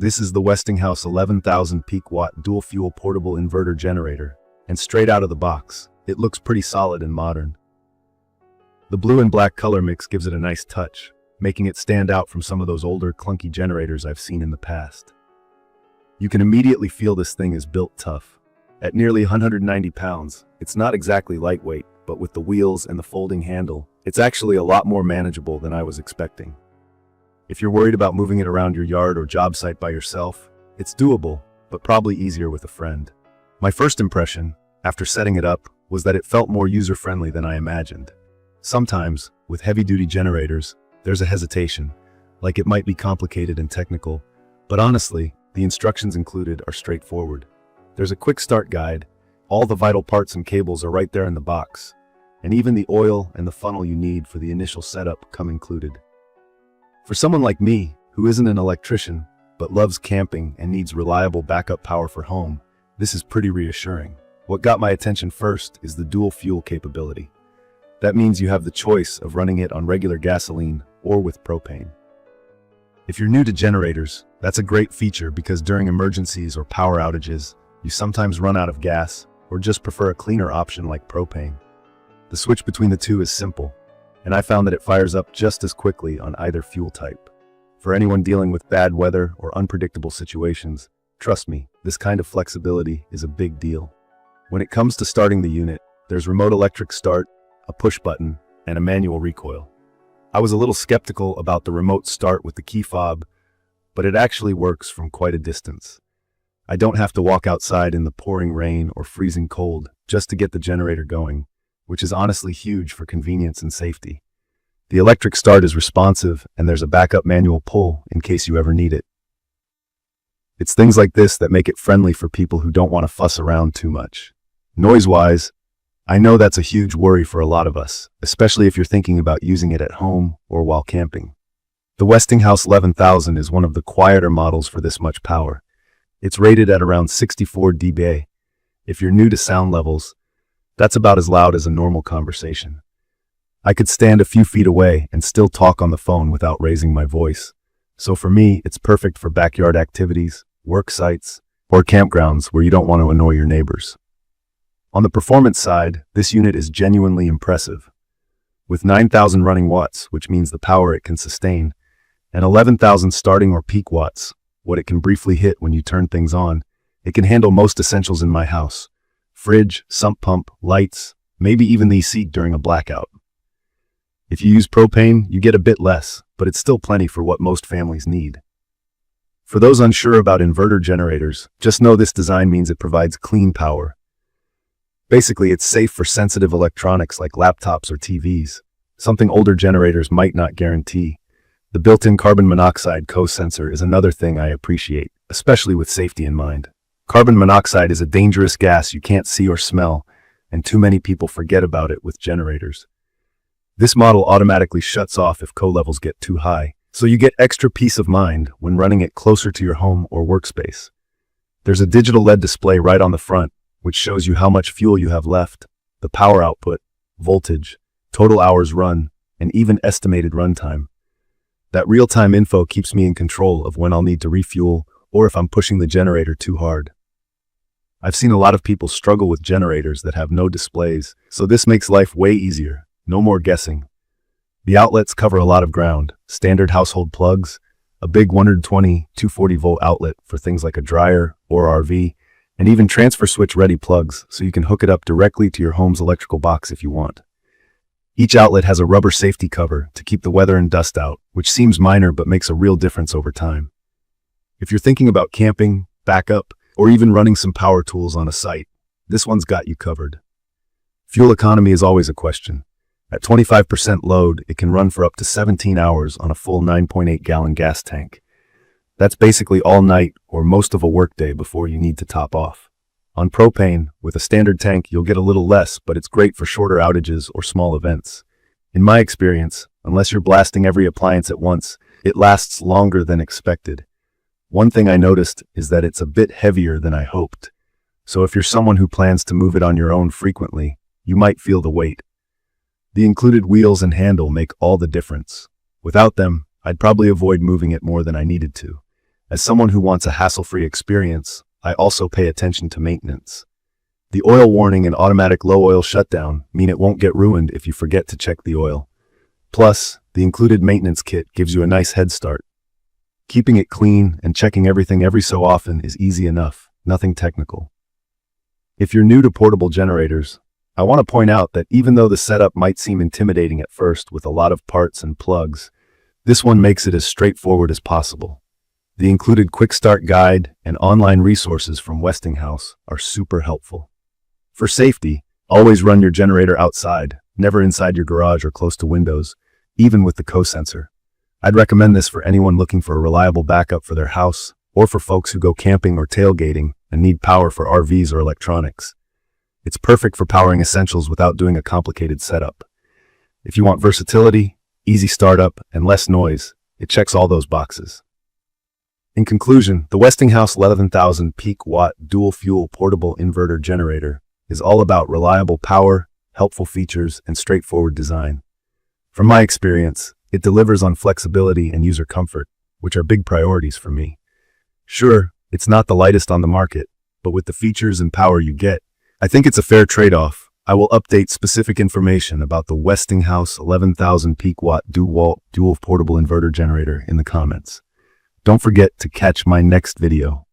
This is the Westinghouse 11,000 peak watt dual fuel portable inverter generator, and straight out of the box, it looks pretty solid and modern. The blue and black color mix gives it a nice touch, making it stand out from some of those older clunky generators I've seen in the past. You can immediately feel this thing is built tough. At nearly 190 pounds, it's not exactly lightweight, but with the wheels and the folding handle, it's actually a lot more manageable than I was expecting. If you're worried about moving it around your yard or job site by yourself, it's doable, but probably easier with a friend. My first impression, after setting it up, was that it felt more user-friendly than I imagined. Sometimes, with heavy-duty generators, there's a hesitation, like it might be complicated and technical, but honestly, the instructions included are straightforward. There's a quick start guide, all the vital parts and cables are right there in the box, and even the oil and the funnel you need for the initial setup come included. For someone like me, who isn't an electrician, but loves camping and needs reliable backup power for home, this is pretty reassuring. What got my attention first is the dual fuel capability. That means you have the choice of running it on regular gasoline or with propane. If you're new to generators, that's a great feature because during emergencies or power outages, you sometimes run out of gas or just prefer a cleaner option like propane. The switch between the two is simple, and I found that it fires up just as quickly on either fuel type. For anyone dealing with bad weather or unpredictable situations, trust me, this kind of flexibility is a big deal. When it comes to starting the unit, there's remote electric start, a push button, and a manual recoil. I was a little skeptical about the remote start with the key fob, but it actually works from quite a distance. I don't have to walk outside in the pouring rain or freezing cold just to get the generator going, which is honestly huge for convenience and safety. The electric start is responsive, and there's a backup manual pull in case you ever need it. It's things like this that make it friendly for people who don't want to fuss around too much. Noise-wise, I know that's a huge worry for a lot of us, especially if you're thinking about using it at home or while camping. The Westinghouse 11,000 is one of the quieter models for this much power. It's rated at around 64 dB. If you're new to sound levels, that's about as loud as a normal conversation. I could stand a few feet away and still talk on the phone without raising my voice. So for me, it's perfect for backyard activities, work sites, or campgrounds where you don't want to annoy your neighbors. On the performance side, this unit is genuinely impressive. With 9,000 running watts, which means the power it can sustain, and 11,000 starting or peak watts, what it can briefly hit when you turn things on, it can handle most essentials in my house. Fridge, sump pump, lights, maybe even the AC during a blackout. If you use propane, you get a bit less, but it's still plenty for what most families need. For those unsure about inverter generators, just know this design means it provides clean power. Basically, it's safe for sensitive electronics like laptops or TVs, something older generators might not guarantee. The built-in carbon monoxide co-sensor is another thing I appreciate, especially with safety in mind. Carbon monoxide is a dangerous gas you can't see or smell, and too many people forget about it with generators. This model automatically shuts off if co-levels get too high, so you get extra peace of mind when running it closer to your home or workspace. There's a digital LED display right on the front, which shows you how much fuel you have left, the power output, voltage, total hours run, and even estimated runtime. That real-time info keeps me in control of when I'll need to refuel or if I'm pushing the generator too hard. I've seen a lot of people struggle with generators that have no displays, so this makes life way easier. No more guessing. The outlets cover a lot of ground: standard household plugs, a big 120/240 volt outlet for things like a dryer or RV, and even transfer switch ready plugs so you can hook it up directly to your home's electrical box if you want. Each outlet has a rubber safety cover to keep the weather and dust out, which seems minor but makes a real difference over time. If you're thinking about camping, backup, or even running some power tools on a site, this one's got you covered. Fuel economy is always a question. At 25% load, it can run for up to 17 hours on a full 9.8-gallon gas tank. That's basically all night or most of a workday before you need to top off. On propane, with a standard tank, you'll get a little less, but it's great for shorter outages or small events. In my experience, unless you're blasting every appliance at once, it lasts longer than expected. One thing I noticed is that it's a bit heavier than I hoped. So if you're someone who plans to move it on your own frequently, you might feel the weight. The included wheels and handle make all the difference. Without them, I'd probably avoid moving it more than I needed to. As someone who wants a hassle-free experience, I also pay attention to maintenance. The oil warning and automatic low oil shutdown mean it won't get ruined if you forget to check the oil. Plus, the included maintenance kit gives you a nice head start. Keeping it clean and checking everything every so often is easy enough, nothing technical. If you're new to portable generators, I want to point out that even though the setup might seem intimidating at first with a lot of parts and plugs, this one makes it as straightforward as possible. The included quick start guide and online resources from Westinghouse are super helpful. For safety, always run your generator outside, never inside your garage or close to windows, even with the co-sensor. I'd recommend this for anyone looking for a reliable backup for their house, or for folks who go camping or tailgating and need power for RVs or electronics. It's perfect for powering essentials without doing a complicated setup. If you want versatility, easy startup, and less noise, it checks all those boxes. In conclusion, the Westinghouse 11000 peak watt dual fuel portable inverter generator is all about reliable power, helpful features, and straightforward design. From my experience, it delivers on flexibility and user comfort, which are big priorities for me. Sure, it's not the lightest on the market, but with the features and power you get, I think it's a fair trade-off. I will update specific information about the Westinghouse 11000 peak watt dual portable inverter generator in the comments. Don't forget to catch my next video.